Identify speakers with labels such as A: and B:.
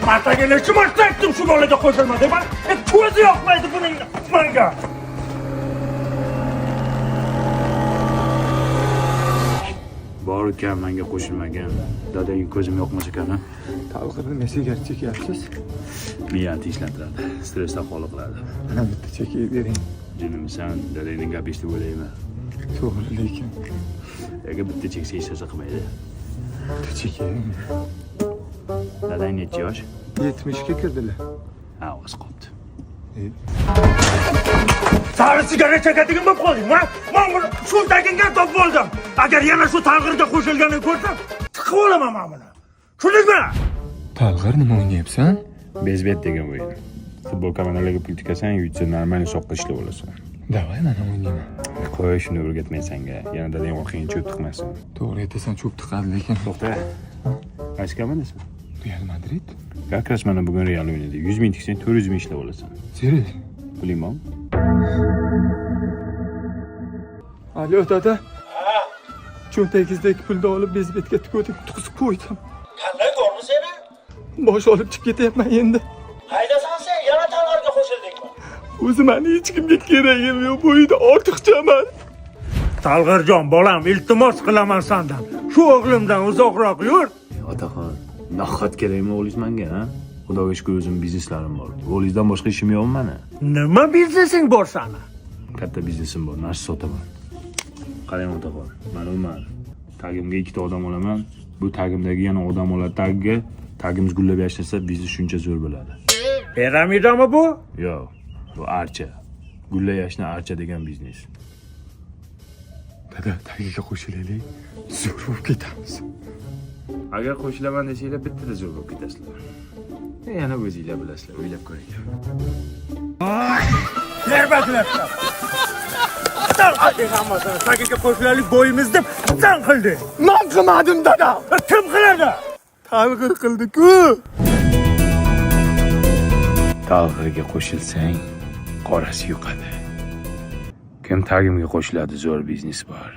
A: Martaga necha marta aytdim shu bolaga qo'shilma deb. Ko'zi yoqmaydi buning menga.
B: Bor ekan menga qo'shilmagan. Dadang ko'zim yoqmas ekan.
C: Talg'irni nesigar chekyapsiz?
B: Miyani tinchlantiradi, stressdan xoli qiladi.
C: Mana bitta chekib bering.
B: Jinimsan, dadangning gapi eshitib o'ylayman.
C: To'g'ri, lekin
B: Agar bitta cheksa hech narsa qilmaydi.
C: bitta chekaymi?
B: Dadang necha yosh?
C: 70 ga kirdilar.
B: Ha, o'z qopti.
A: Sari sigaret chekadigan bo'lib qoldingmi? Men buni shu taginga top bo'ldim. Agar yana shu talg'irga qo'shilganini ko'rsam, tiqib olaman men buni. Tushundingmi?
C: Talg'ir nima o'ynayapsan?
B: Bezbet degan o'yin. Futbol komandalarga pul tikasan, yutsa normal soqqa ishlab olasan.
C: Davay, mana o'ynayman.
B: Qo'y, shuni o'rgatmay senga. Yana dadang orqangga cho'p tiqmasin.
C: To'g'ri aytasan, cho'p tiqadi, lekin
B: To'xta. Qaysi komandasisan?
C: Real Madrid.
B: Как раз mana bugun Real o'ynaydi. 100 ming tiksang 400 ming ishlab olasan.
C: Serios?
B: Puling
C: Alo, dada. Ha. Cho'ntagingizdagi pulni olib bezbetga tikib qo'ydim.
A: Qanday ko'rmi seni?
C: Bosh olib chiqib ketyapman endi.
A: Qaydasan sen? Yana talg'irga qo'shildingmi?
C: O'zi meni hech kimga keragim yo'q, bu uyda ortiqchaman.
A: Talg'irjon bolam, iltimos qilaman sendan. Shu o'g'limdan uzoqroq yur.
B: Otaxon, nahot kerakmi o'g'lingiz menga, ha? Xudoga shukr o'zim bizneslarim bor. O'g'lingizdan boshqa ishim yo'qmi mana?
A: Nima biznesing bor sana?
B: Katta biznesim bor, narsa sotaman. Qarang otaxon, ma'lumman. Tagimga ikkita odam olaman. Bu tagimdagi yana odam oladi tagiga. Tagimiz gullab yashnasa, biznes shuncha zo'r bo'ladi.
A: Piramidami bu?
B: Yo'q, bu archa. Gulla yashna archa degan biznes.
C: Dada, tagiga qo'shilaylik. Zo'r bo'lib ketamiz.
B: Agar qo'shilaman desanglar, bittada zo'r bo'lib ketasizlar. Yana o'zingizlar bilasizlar, o'ylab ko'ring.
A: Terbatlar. Tagiga qo'shilalik bo'yimiz deb san qildi.
C: Men qilmadim, dada.
A: Kim qiladi?
C: Talg'ir qildi-ku.
B: Talg'irga qo'shilsang, qorasi yuqadi. Kim tagimga qo'shiladi, zo'r biznes bor.